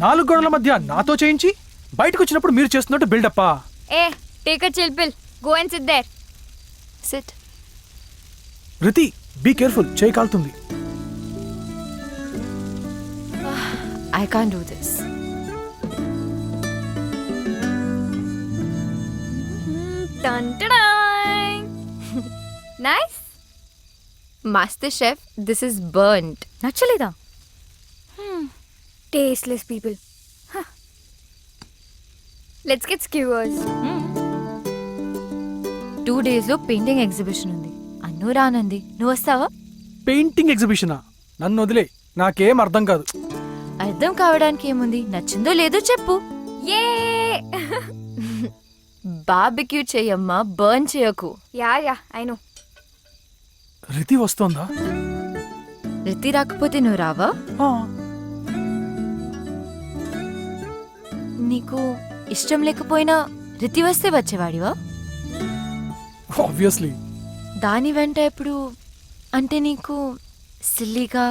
నాలుగు గోడల మధ్య నాతో చేయించి బయటకు వచ్చినప్పుడు మీరు చేస్తున్నట్టు బిల్డప్పా? Hey take a chill pill, go and sit there. Sit. Riti be careful, చేయి కాలుతుంది. I can't do this. Dun dun dun. Nice. Master chef, this is burnt. Nachaleda. Tasteless people. Huh. Let's get skewers. 2 days lo painting exhibition undi. Annu raanandi. Nu vastava? Painting ఎగ్జిబిషనా? నన్ను వదిలే, నాకేం అర్థం కాదు. అర్థం కావడానికి ఏముంది, నచ్చిందో లేదో చెప్పు. ఏ బార్బిక్యూ చెయ్యమ్మా, బర్న్ చేయకు. Yeah I know. రితి వస్తోందా? రితి రాకపోతే నువ్వు రావా? నీకు ఇష్టం లేకపోయినా రితి వస్తే వచ్చేవాడివా? ఆబ్వియస్లీ. దాని వెంట ఎప్పుడు అంటే నీకు సిల్లీగా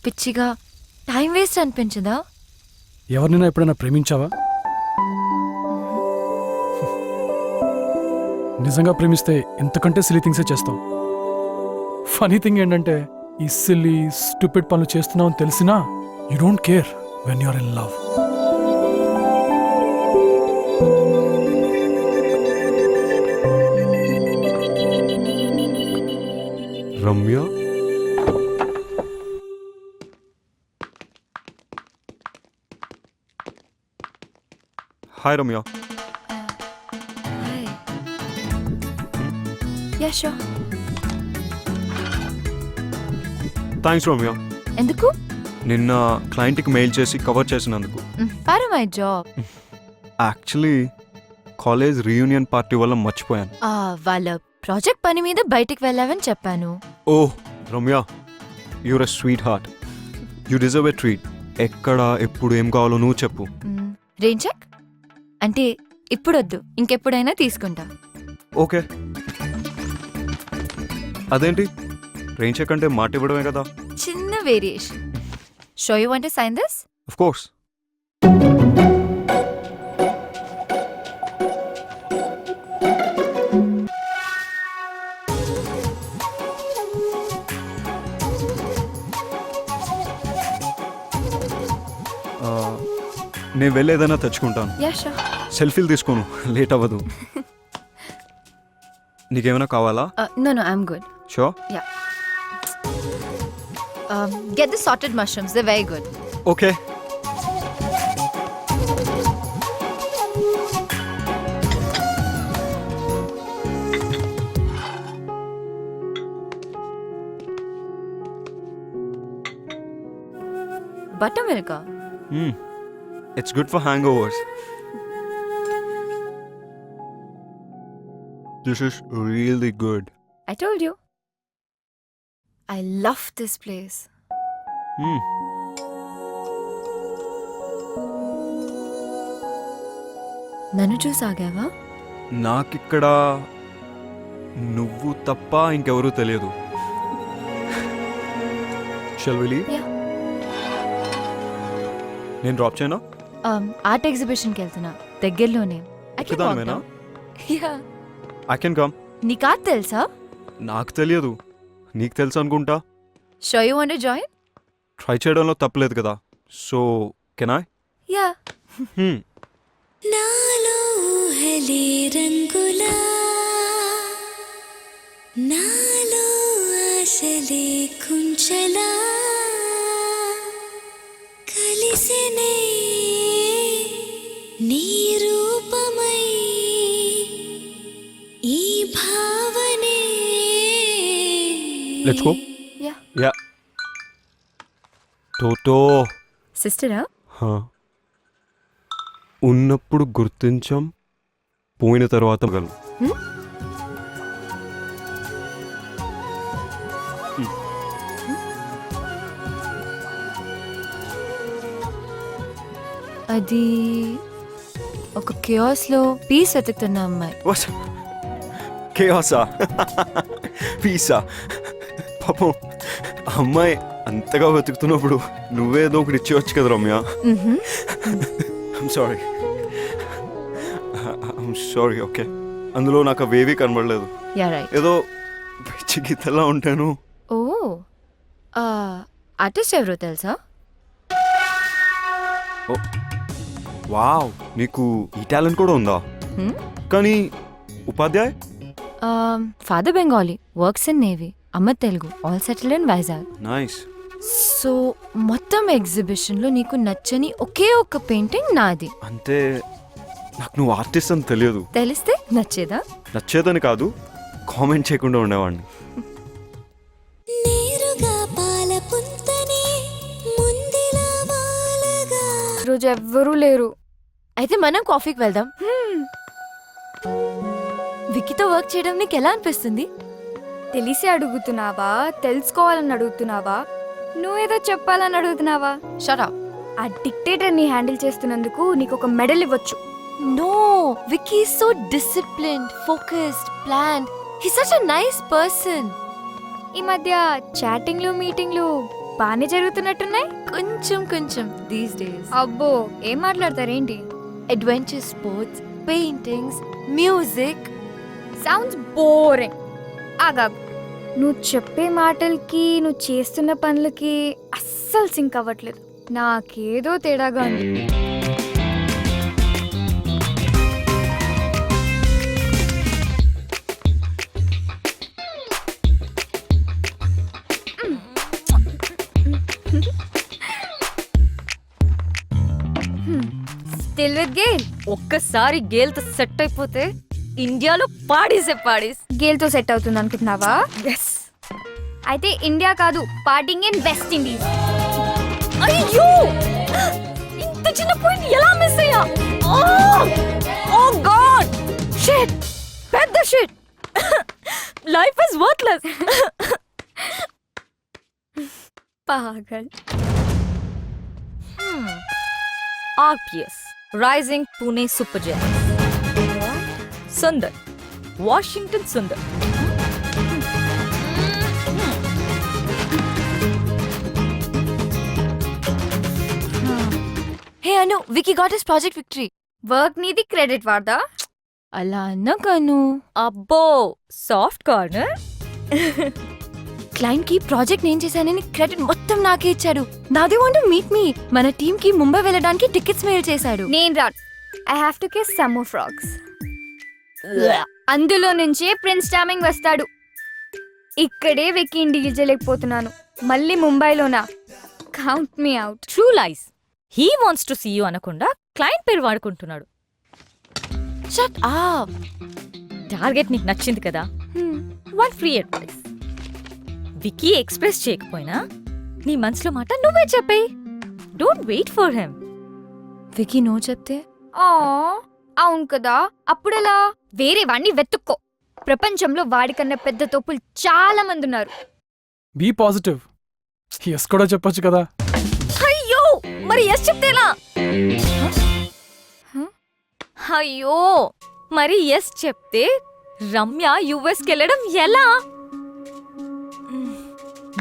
పిచ్చిగా టైం వేస్ట్ అనిపించదా? ఎవరినైనా ఎప్పుడైనా ప్రేమించావా? నిజంగా ప్రేమిస్తే ఎంతకంటే సిల్లీ థింగ్సే చేస్తాం. ఫనీ థింగ్ ఏంటంటే ఈ సిల్లీ స్టూపిడ్ పనులు చేస్తున్నావు అని తెలిసినా you don't care when you are in love. Ramya, hi Ramya. Yeah sure. Thanks Ramya. ఎందుకు? నిన్న క్లయింట్కి మెయిల్ చేసి కవర్ చేసినందుకు. Part my job. Actually college reunion party వల్ల మర్చిపోయాను. వాళ్ళ ప్రాజెక్ట్ పని మీద బయటికి వెళ్ళావని చెప్పాను. Oh Ramya, you're a sweetheart. You deserve a treat. ఎక్కడ ఎప్పుడు ఏం కావాలో నువ్వు చెప్పు. రెయిన్ చెక్ అంటే ఇప్పుడొద్దు, ఇంకెప్పుడైనా తీసుకుంటా. ఓకే. అదేంటి, రెయిన్ చెక్ అంటే మాట ఇవ్వడమే కదా? చిన్న variation. So you want to sign this? Of course. నేను వెళ్ళేదైనా తెచ్చుకుంటాను. Ya sure. సెల్ఫీలు తీసుకోను, లేట్ అవ్వదు. నీకేమైనా కావాలా? No I'm good. Sure. Ya. Get the sorted mushrooms, they're very good. Okay. Buttermilk. It's good for hangovers. This is really good. I told you. I love this place. నన్ను చూసాగావా? నాకిక్కడ నువ్వు తప్ప ఇంకెవరూ తెలియదు. Shall we leave? Yeah. నేను drop చేయనా? Art ఎగ్జిబిషన్కి వెళ్తున్నా, దగ్గరలోనే. ఒక్కదానివేనా? Yeah. I can come. నీకు ఆర్ట్ తెలుసా? నాకు తెలియదు, నీకు తెలుసు అనుకుంటా. Sure you want to join? Try చేయడంలో తప్పలేదు కదా. So can I? Yeah. నాలో హలే రంగులా, నాలో ఆశలే కుంచలా, కలిసినే నీ రూపమై ఈ భావనే. Let's go. Yeah. యా. టోటో. సిస్టరా? ఉన్నప్పుడు గుర్తించం, పోయిన తర్వాత గలం. అది ఒక కియోస్లో పీస్ వెతుకుతున్న అమ్మాయి. కేయాసా? పీసా? పాపం అమ్మాయి అంతగా వెతుకుతున్నప్పుడు నువ్వేదో ఒకటి ఇచ్చేవచ్చు కదా Ramya. I'm sorry, I'm sorry. Okay, అందులో నాకు అవేవి కనబడలేదు. Yeah right. ఏదో పిచ్చి గీతలా ఉంటాను. ఓ ఆర్టిస్ట్ ఎవరో తెలుసా? వావ్, నీకు ఈ టాలెంట్ కూడా ఉందా? కానీ Upadhyay father Bengali, works in navy. అమ్మ Telugu, all settled in Vizag. Nice. So మొత్తం ఎగ్జిబిషన్లో నీకు నచ్చని ఒకే ఒక్క పెయింటింగ్ నాది. అంటే నాకు నువ్వు ఆర్టిస్ట్ అని తెలియదు. తెలిస్తే నచ్చేదా? నచ్చేదని కాదు, కామెంట్ చేయకుండా ఉండేవాడిని. నేరుగా పాల పుంతనే ముందిలా వాలగా. రోజు ఎవ్వరూ లేరు. అయితే మనం కాఫీకి వెళ్దాం. విక్కీతో వర్క్ చేయడం నీకు ఎలా అనిపిస్తుంది? తెలిసి అడుగుతున్నావా, తెలుసుకోవాలని అడుగుతున్నావా, నువ్వేదో చెప్పాలని అడుగుతున్నావా? Shut up. ఆ డిక్టేటర్ని హ్యాండిల్ చేస్తున్నందుకు నీకు ఒక మెడల్ ఇవ్వచ్చు. No, Vicky is so disciplined, focused, planned. He's such a nice person. ఈ మధ్య చాటింగ్లు మీటింగ్లు బాగానే జరుగుతున్నట్టున్నాయి. కొంచెం these days. అబ్బో, ఏం మాట్లాడతారేంటి? Adventure sports, paintings, music. Sounds boring. ఆగా, నువ్వు చెప్పే మాటలకి నువ్వు చేస్తున్న పనులకి అస్సలు సింక్ అవ్వట్లేదు. నాకేదో తేడాగా ఉంది. Still with Gayle. ఒక్కసారి గేల్తో సెట్ అయిపోతే ఇండియాలో పాడేస్. గేల్తో సెట్ అవుతుంది అనుకుంటున్నావా? ఎస్. అయితే ఇండియా కాదు, పార్టింగ్ ఇన్ వెస్ట్ ఇండీస్. అయ్యో, ఇంత చిన్న పాయింట్ ఎలా మిస్ అయ్యా? ఓ గాడ్, షిట్, పెద్ద షిట్. Life is worthless. పాగల్. RPS, Rising Pune Super Giants. Sundar, Washington Sundar. Hey Anu, Vicky got his project victory. Work నీది, క్రెడిట్ వాడదా? అలా అన్నకను. అబ్బో, సాఫ్ట్ కార్నర్. క్లయింట్ కి ప్రాజెక్ట్ నేను చేశానని క్రెడిట్ మొత్తం నాకే ఇచ్చాడు. నాదే వాంట్ టు మీట్ మీ. మన టీమ్ కి ముంబై వెళ్ళడానికి టికెట్స్ మెయిల్ చేశాడు. నేను రాను. I have to kiss some more frogs. అందులో నుంచే ప్రిన్స్ చార్మింగ్ వస్తాడు. ఇక్కడే వెక్కి డీల్ చేయలేకపోతున్నాను. మళ్ళీ ముంబైలోనా? Count me out. True lies. He wants to see you అనకుండా క్లయింట్ పేరు వాడుకుంటున్నాడు. Shut up. టార్గెట్ నీకు నచ్చింది కదా, one free advice. Vicky express చేయకపోయినా నీ మనసులో మాట నువ్వే చెప్పేయ్. Don't wait for him. Vicky no చెప్తే? ఆ, అవును కదా. అప్పుడెలా? వేరే వాణ్ణి వెతుక్కో. ప్రపంచంలో వాడికన్నా పెద్ద తోపులు చాలా మంది ఉన్నారు. Be positive. ఎస్ కూడా చెప్పొచ్చు కదా. అయ్యో, మరి ఎస్ చెప్తేలా? అయ్యో, మరి ఎస్ చెప్తే రమ్య యుఎస్కి వెళ్ళడం ఎలా?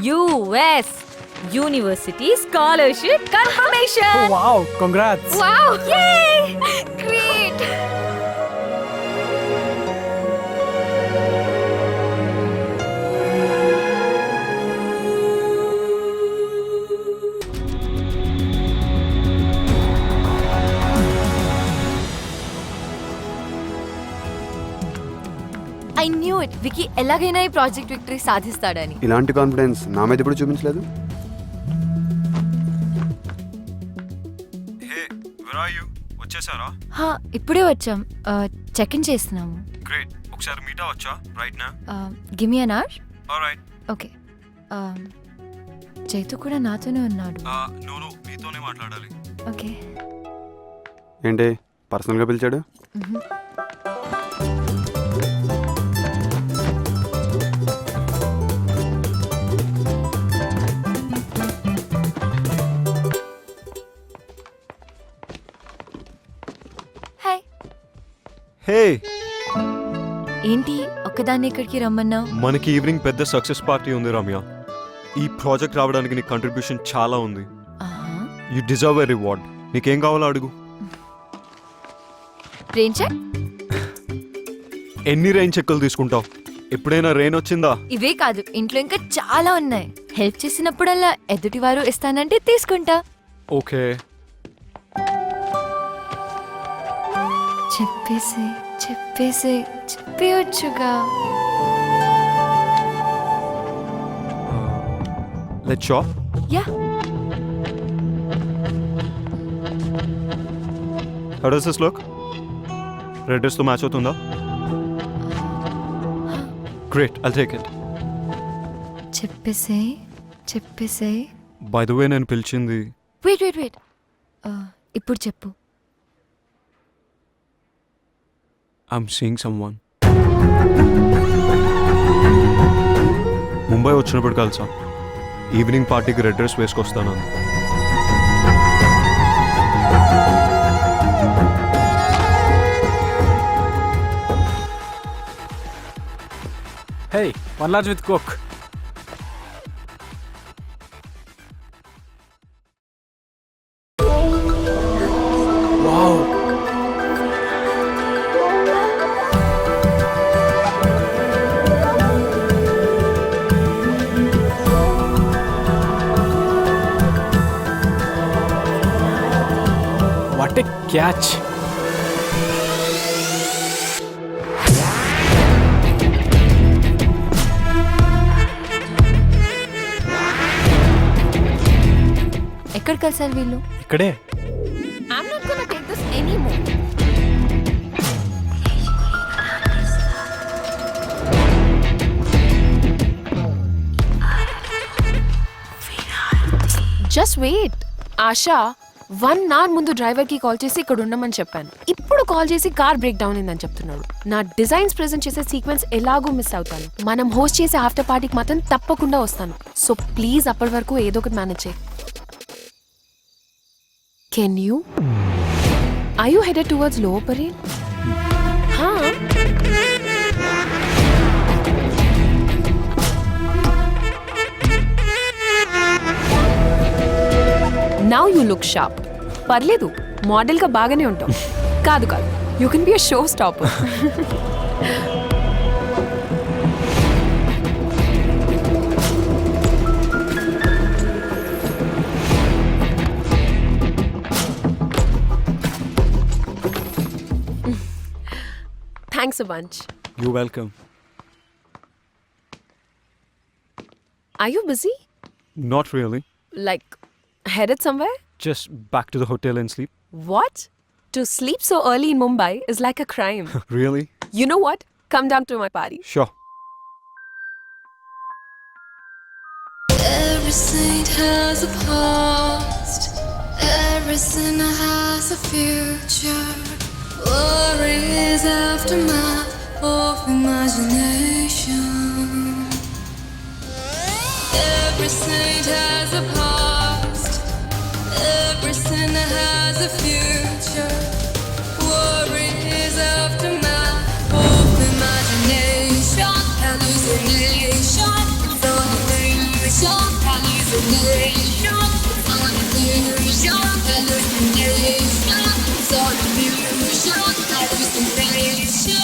US university scholarship confirmation. Wow, congrats. Wow, yay! Great. I knew it. Vicky ఎలాగైనా ఈ ప్రాజెక్ట్ విక్టరీ సాధిస్తాడని. ఇలాంటి కాన్ఫిడెన్స్ నా మీద ఇప్పుడు చూపించలేదు. Hey, where are you? వచ్చేసారా? హా, ఇప్పుడే వచ్చాం. చెక్ ఇన్ చేస్తున్నాము. గ్రేట్. ఒకసారి మీట్ అవ్వచ్చా రైట్ నా? Give me an hour. Alright. Okay. Chaitu కూడా నాతోనే ఉన్నాడు. నో, నీతోనే మాట్లాడాలి. ఓకే. ఏంటి పర్సనల్గా పిలిచాడు? హాయ్. హే, ఏంటి ఒక్కదాన్ని ఇక్కడికి రమ్మన్నావు? మనకి ఈవినింగ్ పెద్ద సక్సెస్ పార్టీ ఉంది రమ్య. ఈ ప్రాజెక్ట్ రావడానికి నీ కంట్రిబ్యూషన్ చాలా ఉంది. You deserve a reward. నీకేం కావాలో అడుగు. రెయిన్ చెక్ ఎన్ని రెయిన్ చెక్కులు తీసుకుంటావు? ఎప్పుడైనా రెయిన్ వచ్చిందా? ఇవే కాదు, ఇంట్లో ఇంకా చాలా ఉన్నాయి. హెల్ప్ చేసినప్పుడల్లా ఎదుటివారు ఇస్తానంటే తీసుకుంటా. ఓకే. చెప్పేసి చెప్పేసి చెప్పేయొచ్చుగా. Let's shop. Yeah, how does this look? Red dress తో మ్యాచ్ అవుతుందా? Great, I'll take it. చెప్పేసి చెప్పేసి. బై ద వే, నేను పిలిచింది. వెయిట్ వెయిట్ వెయిట్, ఇప్పుడు చెప్పు. I'm seeing someone. ముంబై వచ్చినప్పుడు కలిసా. ఈవినింగ్ పార్టీకి రెడ్ డ్రెస్ వేసుకొస్తాను. Hey, one large with Coke. Wow. What a catch. ఎక్కడ కలిసారు వీళ్ళు? ఇక్కడే. I'm not gonna take this anymore. Just wait Asha. 1 hour ముందు డ్రైవర్కి కాల్ చేసి ఇక్కడ ఉండమని చెప్పాను. ఇప్పుడు కాల్ చేసి కార్ బ్రేక్ డౌన్ అయిందని చెప్తున్నాడు. నా డిజైన్స్ ప్రెజెంట్ చేసే సీక్వెన్స్ ఎలాగో మిస్ అవుతాను. మనం హోస్ట్ చేసే ఆఫ్టర్ పార్టీకి మాత్రం తప్పకుండా వస్తాను. సో ప్లీజ్ అప్పటి వరకు ఏదో ఒకటి మేనేజ్ చేయి. Can you? Are you headed towards Lower Parel? Now you look sharp. పర్లేదు, మోడల్గా బాగానే ఉంటావు. కాదు కాదు, you can be a show stopper. Thanks a bunch. You're welcome. Are you busy? Not really. Like, headed somewhere? Just back to the hotel and sleep. What? To sleep so early in Mumbai is like a crime. Really? You know what? Come down to my party. Sure. Every saint has a past, every sinner has a future. Worry is aftermath of imagination. Every saint has a past, every sinner has a future. Worry is aftermath of imagination. Hallucination, it's all illusion. Hallucination, it's all illusion. Hallucination, it's all illusion. Hallucination.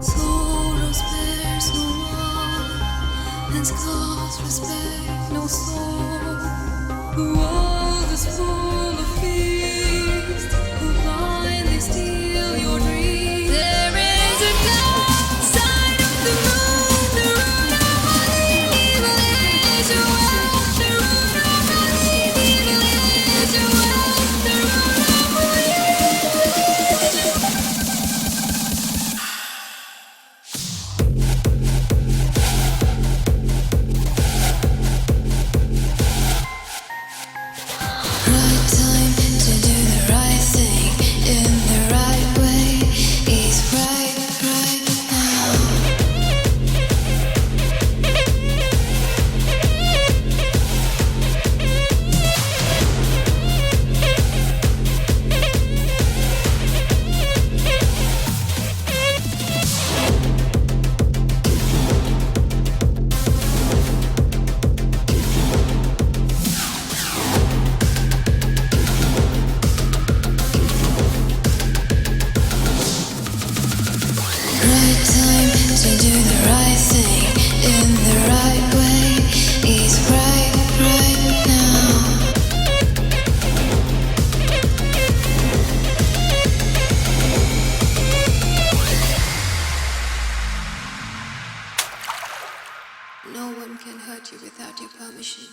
Sorrows respect, no soul. The world is full of beasts who blindly steal your dreams. There is a dark side of the moon. The root of all evil is your wealth. The root of all evil is your wealth. The root of all evil is your wealth. Right time to do the right thing in the right way is right now. Right time to do the right thing in the right way is right now. No one can hurt you without your permission.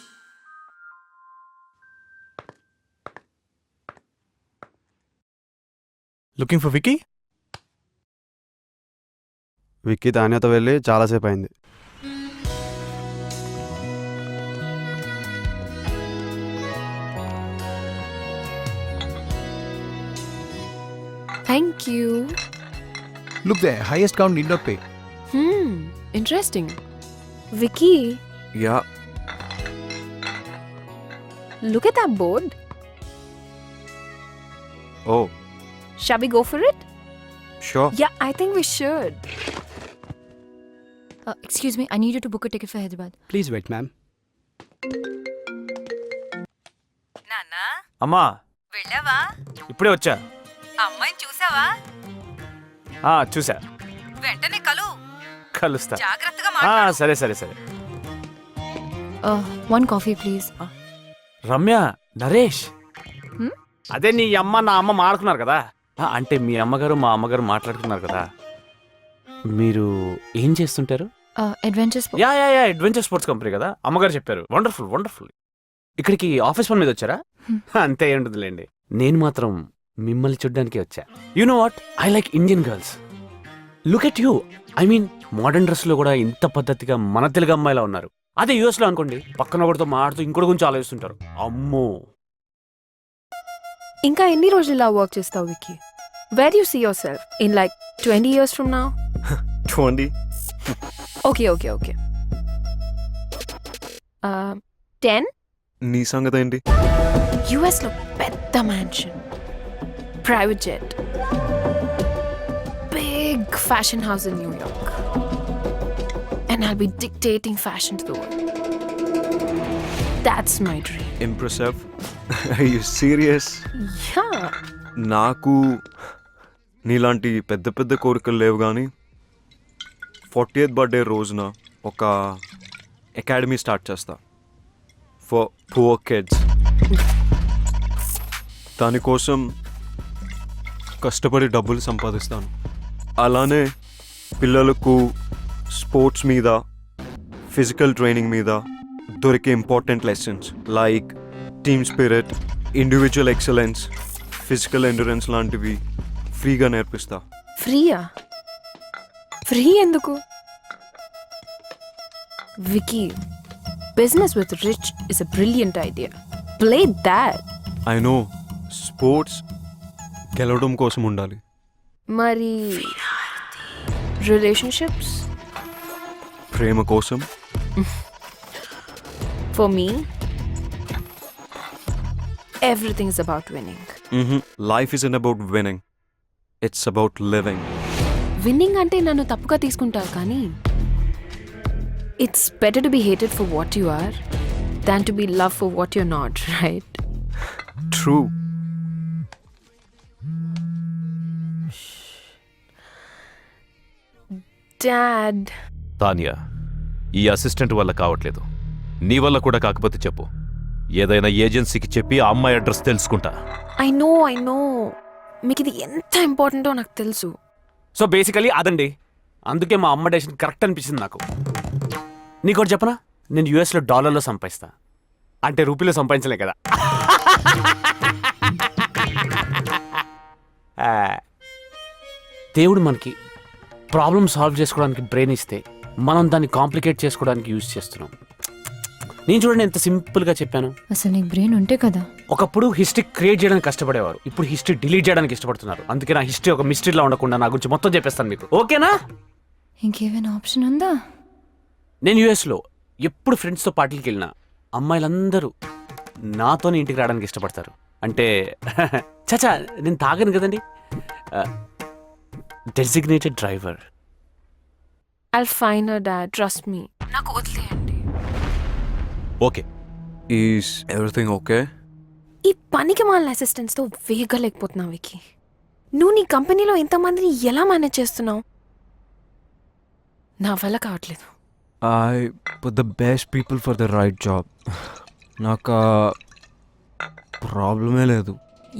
Looking for Vicky? Vicky తాన్యతో వెళ్ళి చాలాసేపు అయింది. Thank you. Look there, highest count need not pay. Interesting. Vicky, ya look at that board. Oh Shall we go for it? Sure. Yeah, I think we should. Excuse me, I need you to book a ticket for Hyderabad. Please wait, ma'am. నాన్నా అమ్మా వెళ్ళావా? ఇప్పుడే వచ్చా. అమ్మాయిని చూసావా? చూసా. వెంటనే కలుస్తా. జాగ్రత్తగా మాట్లాడు. సరే సరే సరే. One coffee, please. Ramya, Naresh, Hmm? అదే నీ అమ్మ నా అమ్మ మాట్లాడుకున్నారు కదా. అంటే మీ అమ్మగారు మా అమ్మగారు మాట్లాడుకున్నారు కదా. మీరు ఏం చేస్తుంటారు? Adventure sport. Yeah adventure sports company కదా, అమ్మగారు చెప్పారు. Wonderful wonderful. ఇక్కడికి ఆఫీస్ పని మీద వచ్చారా? అంతే ఉంటుందిలేండి. నేను మాత్రం మిమ్మల్ని చూడ్డానికి వచ్చా. You know what, I like Indian girls. Look at you. I mean modern dress లో కూడా ఇంత పద్ధతిగా మన తెలుగు అమ్మాయిలా ఉన్నారు. అదే యూఎస్ లో అనుకోండి, పక్కన ఒకటితో మాడుతూ ఇంకోటి గురించి ఆలోచిస్తుంటారు. అమ్మో. ఇంకా ఎన్ని రోజులు ఇలా వర్క్ చేస్తావు Vicky? Where do you see yourself in like 20 years from now? 20. Okay. 10? నీ సంగతి ఏంటి? US లో పెద్ద mansion, private jet, big fashion house in New York, and I'll be dictating fashion to the world. That's my dream. Impressive. Are you serious? Yeah. నాకు నీలాంటి పెద్ద పెద్ద కోరికలు లేవు, కానీ 40th బర్త్డే రోజున ఒక అకాడమీ స్టార్ట్ చేస్తా ఫర్ పువర్ కిడ్స్. దానికోసం కష్టపడి డబ్బులు సంపాదిస్తాను. అలానే పిల్లలకు స్పోర్ట్స్ మీద, ఫిజికల్ ట్రైనింగ్ మీద దొరికే important lessons like team spirit, individual excellence, physical endurance లాంటివి ఫ్రీగా నేర్పిస్తా. ఫ్రీయా? ఫ్రీ ఎందుకు? Vicky, business with rich is a brilliant idea. Play that. I know, sports గెలవడం కోసం ఉండాలి. మరి రిలేషన్షిప్స్? ప్రేమ కోసం. For me, everything is about winning. Life isn't about winning. It's about living. Winning అంటే నన్ను తప్పుగా తీసుకుంటావు, కానీ it's better to be hated for what you are than to be loved for what you're not, right? True. Dad. Tania, ఈ assistant వల్ల కావట్లేదు. నీ వల్ల కూడా కాకపోతే చెప్పు, ఏదైనా ఏజెన్సీకి చెప్పి ఆ అమ్మాయి అడ్రస్ తెలుసుకుంటా. ఐ నో మీకు ఇది ఎంత ఇంపార్టెంటో నాకు తెలుసు. సో బేసికలీ అదండి. అందుకే మా అమ్మ డెసిషన్ కరెక్ట్ అనిపించింది నాకు. నీకోటి చెప్పనా, నేను యూఎస్లో డాలర్లో సంపాదిస్తా, అంటే రూపీలో సంపాదించలే కదా. దేవుడు మనకి ప్రాబ్లమ్ సాల్వ్ చేసుకోవడానికి బ్రెయిన్ ఇస్తే మనం దాన్ని కాంప్లికేట్ చేసుకోవడానికి యూజ్ చేస్తున్నాం. నేను చూడండి ఎంత సింపుల్గా చెప్పాను. అసలు నీకు బ్రెయిన్ ఉంటే కదా. ఒకప్పుడు హిస్టరీ క్రియేట్ చేయడానికి కష్టపడేవారు, ఇప్పుడు హిస్టరీ డిలీట్ చేయడానికి ఇష్టపడుతున్నారు. అందుకే నా హిస్టరీ ఒక మిస్టరీలా ఉండకుండా నా గురించి మొత్తం చెప్పేస్తాను మీకు, ఓకేనా? ఇంకేమైనా ఆప్షన్ ఉందా? నేను యూఎస్లో ఎప్పుడు ఫ్రెండ్స్తో పార్టీకి వెళ్ళినా అమ్మాయిలందరూ నాతోనే ఇంటికి రావడానికి ఇష్టపడతారు. అంటే చచా నేను తాగను కదండి. Designated driver. I'll find her dad, trust me. నాకు వదిలేయండి. Okay, is everything okay? ఈ పనికి మాలిన అసిస్టెంట్స్తో వేగలేకపోతున్నావు వికీ. నువ్వు నీ కంపెనీలో ఇంతమందిని ఎలా మేనేజ్ చేస్తున్నావు? నా వల్ల కావట్లేదు. I put the best people for the right job. నాకు ప్రాబ్లమే లేదు.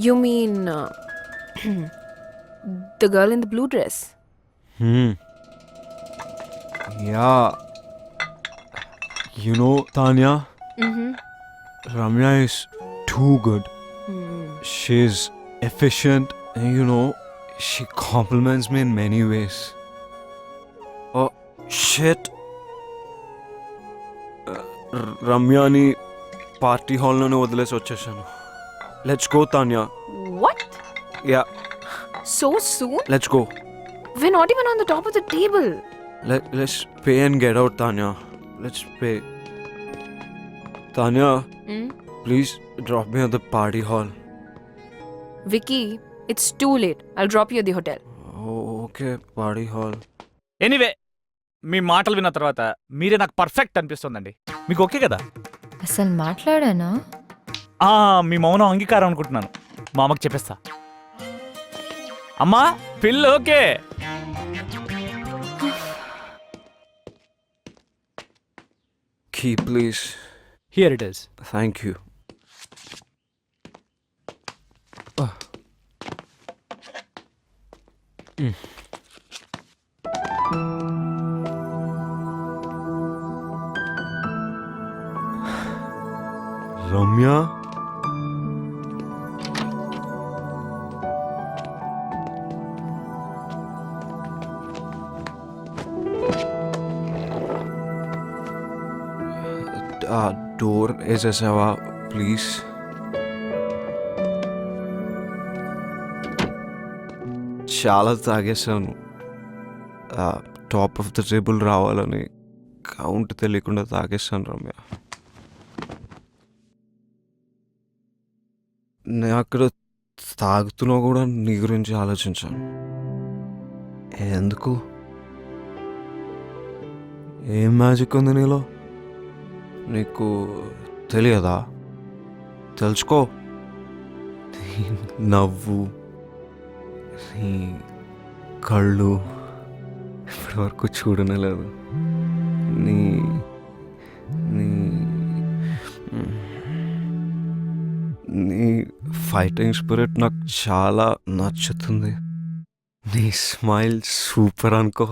You mean the girl in the blue dress? Yeah, you know Tanya, Ramya is too good. She's efficient and she compliments me in many ways. Oh shit. Ramyani party hall లోనే వదిలేసి వచ్చేసాను. Let's go Tanya. What? Yeah, So soon? let's go. We're not even on the top of the table. Let's pay and get out Tanya. Let's pay. Tanya, please drop me at the party hall. Vicky, it's too late. I'll drop you at the hotel. Oh, okay, party hall. Anyway, మీ మాటలు విన్న తర్వాత మీరే నాకు perfect అనిపిస్తుందండి. మీకు okay కదా? అసలు మాట్లాడానా? మీ మౌనం అంగీకారం అనుకుంటున్నాను. మా అమ్మకి చెప్పేస్తా. అమ్మా, పిల్ల okay. Key, please. Here it is. Thank you. Ramya? Door వేసేసావా ప్లీజ్? చాలా తాగేసాను. టాప్ ఆఫ్ ద టేబుల్ రావాలని కౌంట్ తెలియకుండా తాగేసాను రమ్య. నేను అక్కడ తాగుతున్నా కూడా నీ గురించి ఆలోచించాను. ఎందుకు? ఏం మ్యాజిక్ ఉంది నీలో? నీకు తెలియదా? తెలుసుకో. నీ నవ్వు, నీ కళ్ళు ఇప్పటి వరకు చూడనలేదు. నీ నీ నీ ఫైటింగ్ స్పిరిట్ నాకు చాలా నచ్చుతుంది. నీ స్మైల్ సూపర్ అనుకో.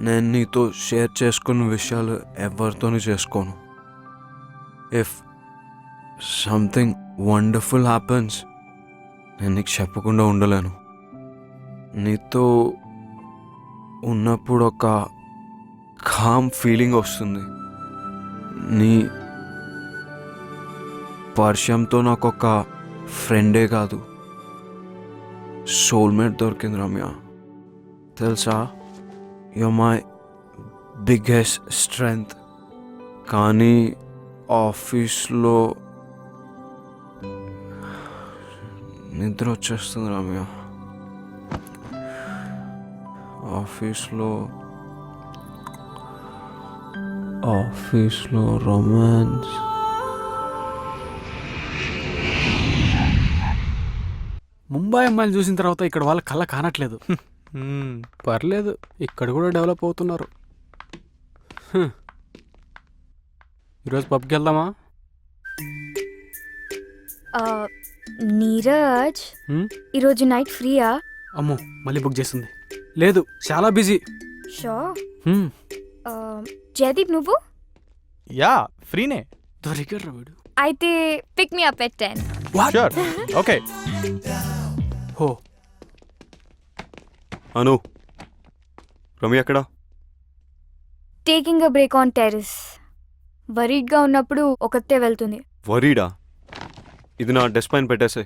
నేను నీతో షేర్ చేసుకున్న విషయాలు ఎవరితోనూ చేసుకోను. ఇఫ్ సంథింగ్ వండర్ఫుల్ హ్యాపెన్స్ నేను నీకు చెప్పకుండా ఉండలేను. నీతో ఉన్నప్పుడు ఒక కామ్ ఫీలింగ్ వస్తుంది. నీ పరిచయంతో నాకు ఒక ఫ్రెండే కాదు, సోల్మేట్ దొరికింది రమ్య. తెలుసా, you're my biggest strength. కానీ ఆఫీస్లో నిద్ర వచ్చేస్తుంది రమ్య. ఆఫీస్లో రొమాన్స్. ముంబై అమ్మాయిలు చూసిన తర్వాత ఇక్కడ వాళ్ళ కళ్ళ కానట్లేదు. పర్లేదు, ఇక్కడ కూడా డెవలప్ అవుతున్నారు. ఈరోజు పబ్కి వెళ్దామా? నీరజ్ హ్మ్? ఈరోజు నైట్ ఫ్రీయా? అమ్మో మళ్ళీ బుక్ చేస్తుంది. లేదు చాలా బిజీ. Show hmm. జయదీప్ నువ్వు? యా ఫ్రీనే. దొరికాడు వీడు. అయితే pick me up at 10. Sure okay. హో, అను రమ్య ఎక్కడా? Taking a break on terrace. వరీడ్గా ఉన్నప్పుడు ఒకతే వెళ్తుంది. వరీడా? ఇది నా డెస్క్ పైన పెట్టేసే.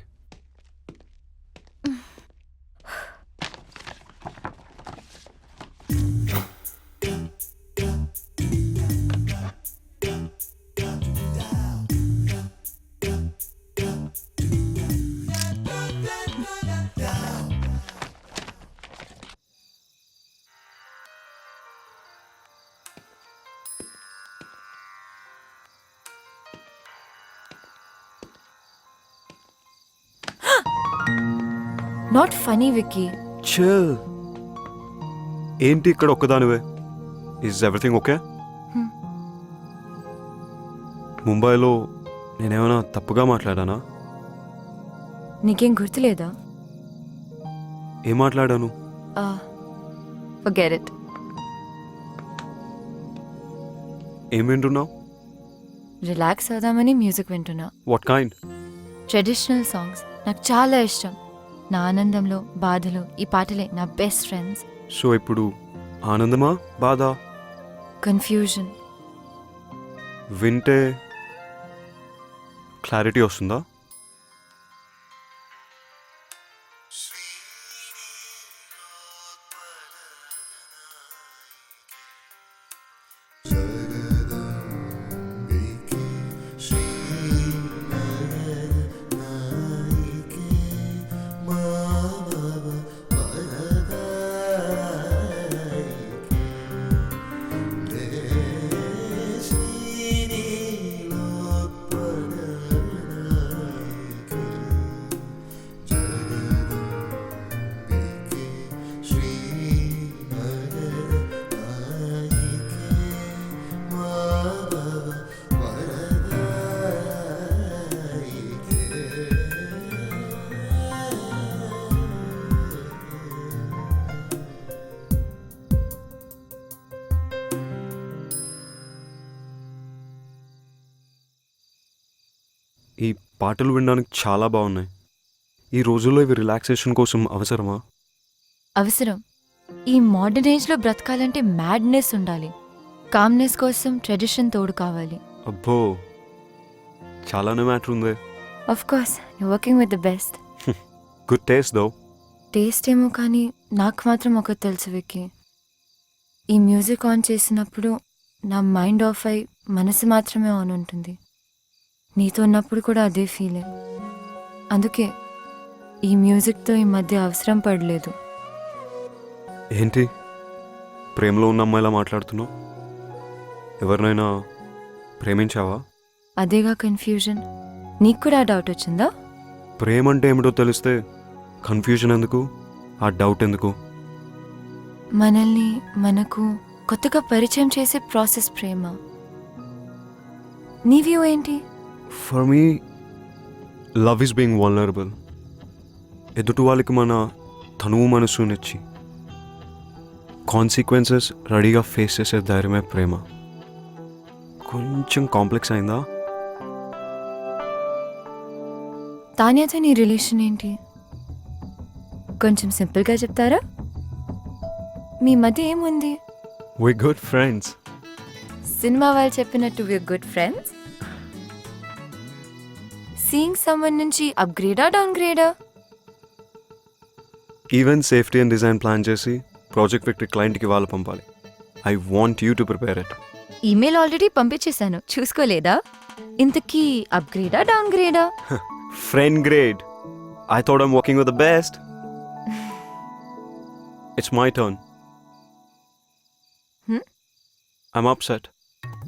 Not funny Vicky. చిల్. ఏంటి ఇక్కడ ఒక్కదానివే? Is everything okay? Hmm. ముంబైలో నేనేమైనా తప్పుగా మాట్లాడానా? నీకేం గుర్తులేదా? ఏం మాట్లాడాను? Forget it. ఏం వింటున్నావు? రిలాక్స్ అవుదామని మ్యూజిక్ వింటున్నా. What kind? ట్రెడిషనల్ సాంగ్స్ నాకు చాలా ఇష్టం. నా ఆనందంలో బాధలు ఈ పాటలే నా బెస్ట్ ఫ్రెండ్స్. సో ఇప్పుడు ఆనందమా బాధ? కన్ఫ్యూజన్. వింటే క్లారిటీ వస్తుందా? ఈ పాటలు వినడానికి చాలా బాగున్నాయి. ఈ రోజుల్లో ఇవి రిలాక్సేషన్ కోసం అవసరమా? అవసరం. ఈ మోడర్న్ ఏజ్లో బ్రతకాలంటే మ్యాడ్నెస్ ఉండాలి. కామ్నెస్ కోసం ట్రెడిషన్ తోడు కావాలి. అబ్బో చాలానే మ్యాటర్ ఉంది. Of course you working with the best. Good taste though. Taste ఏమో కానీ నాకు మాత్రం ఒకటి తెలుసు విక్కీ. ఈ మ్యూజిక్ ఆన్ చేసినప్పుడు నా మైండ్ ఆఫ్ అయి మనసు మాత్రమే ఆన్ ఉంటుంది. నీతో ఉన్నప్పుడు కూడా అదే ఫీలింగ్. అందుకే ఈ మ్యూజిక్తో ఈ మధ్య అవసరం పడలేదు. ఏంటి ప్రేమలో ఉన్న అమ్మాయిలా మాట్లాడుతున్నావు? ఎవరినైనా ప్రేమించావా? అదేగా కన్ఫ్యూజన్. నీకు కూడా డౌట్ వచ్చిందా? ప్రేమ అంటే ఏమిటో తెలిస్తే కన్ఫ్యూజన్ ఎందుకు, ఆ డౌట్ ఎందుకు? మనల్ని మనకు కొత్తగా పరిచయం చేసే ప్రాసెస్ ప్రేమ. నీ వ్యూ ఏంటి? For me love is being vulnerable. ఎదుటి వాళ్ళకి మన తనువు మనసునిచ్చి కాన్సిక్వెన్సెస్ రెడీగా ఫేస్ చేసే ధైర్యమే ప్రేమ. కొంచెం కాంప్లెక్స్ అయిందా? తాన్యాతో నీ రిలేషన్ ఏంటి? కొంచెం సింపుల్గా చెప్తారా? మీ మధ్య ఏముంది? వి గుడ్ ఫ్రెండ్స్. సినిమా వాళ్ళు చెప్పినట్టు వి గుడ్ ఫ్రెండ్స్. సీయింగ్ సమ్మన్ నుంచి అప్గ్రేడా డౌన్గ్రేడా? Event safety and design plan చేసి ప్రాజెక్ట్ విక్టరీ క్లయింట్కి వాళ్ళు పంపాలి. I want you to prepare it. Email already పంపించేశాను, చూసుకోలేదా? ఇంతకీ అప్గ్రేడా డౌన్గ్రేడా? Friend grade. I thought I'm working with the best. It's my turn. I'm upset.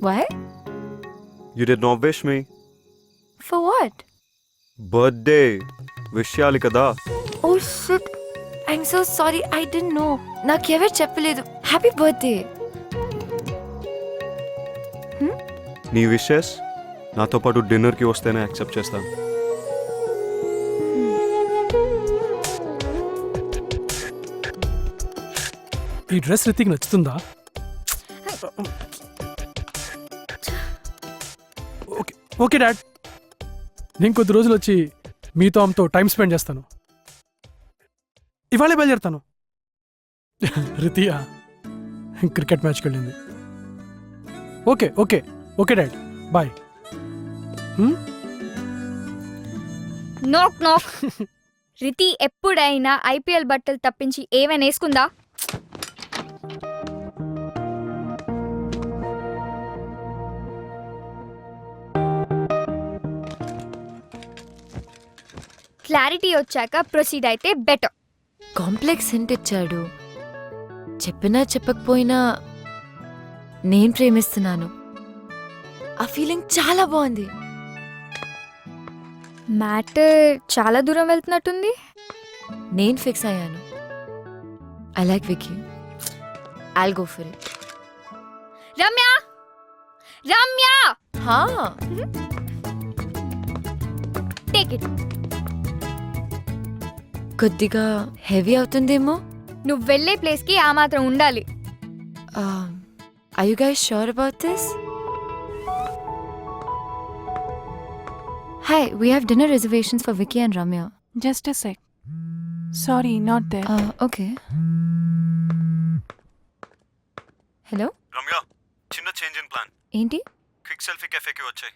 Why? You did not wish me. For what? Birthday. Wish cheyali kada. Oh shit. I'm so sorry. I didn't know. నాకెవరు చెప్పలేదు. Happy birthday. నీ wishes నాతో పాటు డిన్నర్కి వస్తేనే accept చేస్తాను. ఈ dress Ritik నచ్చుతుందా? ఓకే ఓకే డాడ్, నేను కొద్ది రోజులు వచ్చి మీతో ఆమెతో టైం స్పెండ్ చేస్తాను. ఇవాళే బయలుదేరుతాను. రితియా క్రికెట్ మ్యాచ్కి వెళ్ళింది. Okay okay okay dad, bye. Knock knock. Riti ఎప్పుడైనా ఐపీఎల్ బట్టలు తప్పించి ఏమైనా వేసుకుందా? క్లారిటీ వచ్చాక ప్రొసీడ్ అయితే బెటర్. కాంప్లెక్స్ హింట్ ఇచ్చాడు. చెప్పినా చెప్పకపోయినా నేను ప్రేమిస్తున్నాను. ఆ ఫీలింగ్ చాలా బాగుంది. మ్యాటర్ చాలా దూరం వెళ్తున్నట్టుంది. నేను ఫిక్స్ అయ్యాను. I like Vicky. I'll go for it. Ramya Ramya హా, టేక్ ఇట్. కొద్దిగా హెవీ అవుతుందేమో. నువ్వు వెళ్ళే ప్లేస్ కి ఆ మాత్రం ఉండాలి. Are you guys sure about this? Hi, we have dinner reservations for Vicky and Ramya. Just a sec. Sorry, not there. Okay. Hello? Ramya, చిన్న చేంజ్ ఇన్ ప్లాన్. ఏంటి? క్విక్ సెల్ఫీ కెఫేకి వచ్చాయి.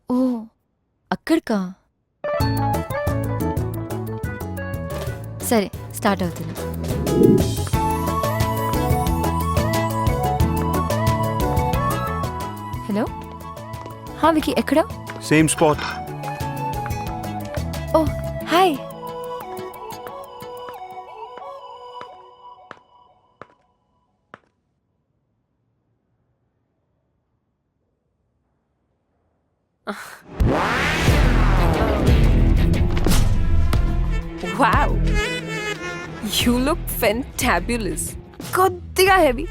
ఓ, అక్కడికా? సరే, స్టార్ట్ అవుతుంది. హలో, హా వికీ, ఎక్కడ? Same spot. Oh hi. Wow, you look fantabulous. కొద్దిగా heavy.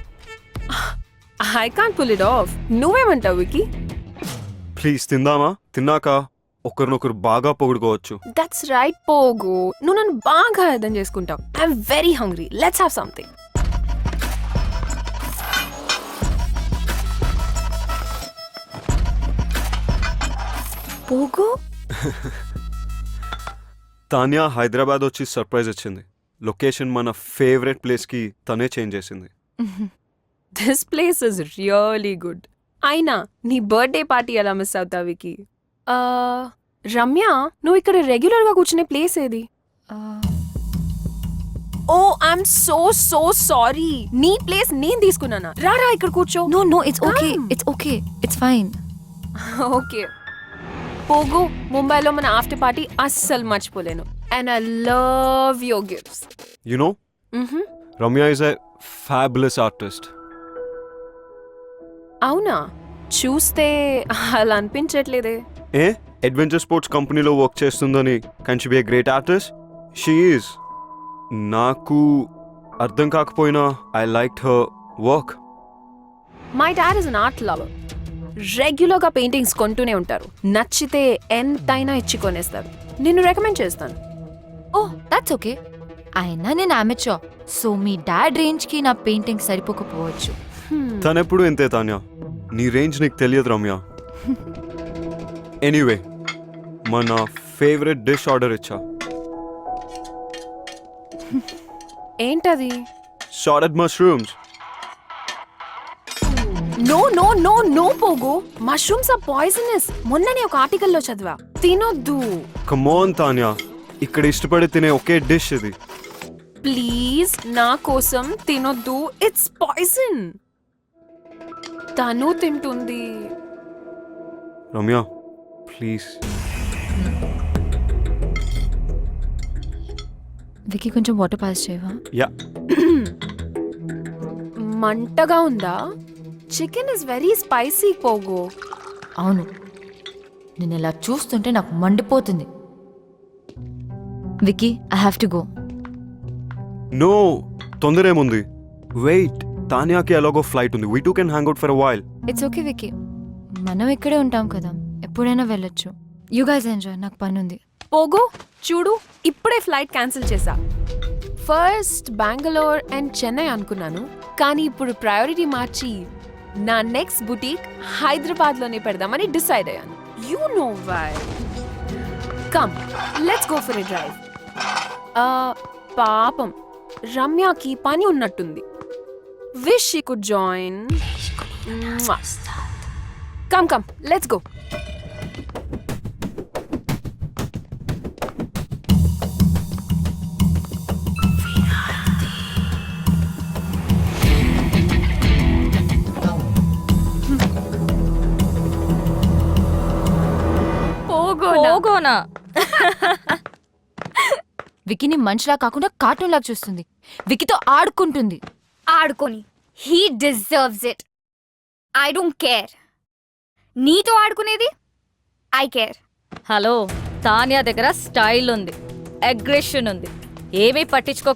I can't pull it off. నువ్వేమంటావు వికీ? ప్లీజ్ తిందామా? తిన్నాక ఒకరినొకరు బాగా పొగుడుకోవచ్చు. దట్స్ రైట్ పోగు. నువ్వు నన్ను బాగా అర్థం చేసుకుంటావు. I'm very hungry. Let's have something. పోగు. తాన్యా హైదరాబాద్ వచ్చి సర్ప్రైజ్ ఇచ్చింది. లొకేషన్ మన ఫేవరెట్ ప్లేస్కి తనే చేంజ్ చేసింది. This place is really good. అయినా నీ బర్త్డే పార్టీ ఎలా మిస్ అవుతావు వికీ? రమ్య, నువ్వు ఇక్కడ రెగ్యులర్గా కూర్చునే ప్లేస్ ఏది? ఓ, ఐఎమ్ సో సో సారీ. నీ ప్లేస్ నేను తీసుకున్నానా? రారా ఇక్కడ కూర్చో. No, no, it's okay. It's okay. It's fine. Okay పోగు, ముంబైలో మన ఆఫ్టర్ పార్టీ అస్సలు మర్చిపోలేను. And I love your gifts. You know, Ramya is a fabulous artist. అవునా? చూస్తే అలా అనిపించట్లేదే. ఏ అడ్వెంచర్ స్పోర్ట్స్ కంపెనీలో వర్క్ చేస్తుందని can she be a great artist? She is. నాకు అర్థం కాకపోయినా I like her work. My dad is an art lover. రెగ్యులర్గా paintings కొంటూనే ఉంటారు. నచ్చితే ఎంతైనా ఇచ్చి కొనేస్తారు. నిన్ను రికమెండ్ చేస్తాను. ఓ, దట్స్ ఓకే. అయినా నేను అమెచ్యూర్, సో మీ డాడ్ రేంజ్కి నా పెయింటింగ్ సరిపోకపోవచ్చు. తనెప్పుడు ఇంతే తాన్యా. నీ రేంజ్ నీకు తెలియదు రమ్య. ఎనీవే, మన ఫేవరెట్ డిష్ ఆర్డర్ ఇచ్చా. ఏంటది? Sauteed mushrooms. No no no no పోగు, మష్రూమ్స్ ఆర్ పాయిజనస్. మొన్ననే ఒక ఆర్టికల్లో చదివా. తినొద్దు. కమ్ ఆన్ తాన్యా, ఇక్కడ ఇష్టపడి తినే ఒకే డిష్ ఇది. ప్లీజ్ నా కోసం తినొద్దు. It's poison. తను తింటుంది. రమ్య ప్లీజ్. వికీ, కొంచెం వాటర్ పాస్ చేయవా? యా. మంటగా ఉందా? చికెన్ ఇస్ వెరీ స్పైసీ పోగు. అవును, నేను ఇలా చూస్తుంటే నాకు మండిపోతుంది. Vicky, I have to go. No, తొందర ఏముంది? వెయిట్, తాన్యాకి ఎలాగో ఫ్లైట్ ఉంది. We two can hang out for a while. It's okay Vicky, మనం ఇక్కడే ఉంటాం కదా, ఎప్పుడైనా వెళ్ళొచ్చు. యూ గైజ్ ఎంజాయ్, నాకు పని ఉంది. పోగు చూడు, ఇప్పుడే ఫ్లైట్ క్యాన్సిల్ చేశా. ఫస్ట్ బెంగళూర్ అండ్ చెన్నై అనుకున్నాను, కానీ ఇప్పుడు ప్రయారిటీ మార్చి నా నెక్స్ట్ బుటీక్ హైదరాబాద్లోనే పెడదామని డిసైడ్ అయ్యాను. You know why. Come let's go for a drive. పాపం రమ్యకి పని ఉన్నట్టుంది. Wish she could join. Come come let's go. పోగోనా? వికీని మనిషిలా కాకుండా కార్టూన్ లాగా చూస్తుంది. వికీతో ఆడుకుంటుంది. ఆడుకొని he deserves it. I don't care. నీతో ఆడుకునేది ఐ కేర్. హలో, తాన్యా దగ్గర స్టైల్ ఉంది, అగ్రెషన్ ఉంది. ఏమీ పట్టించుకో.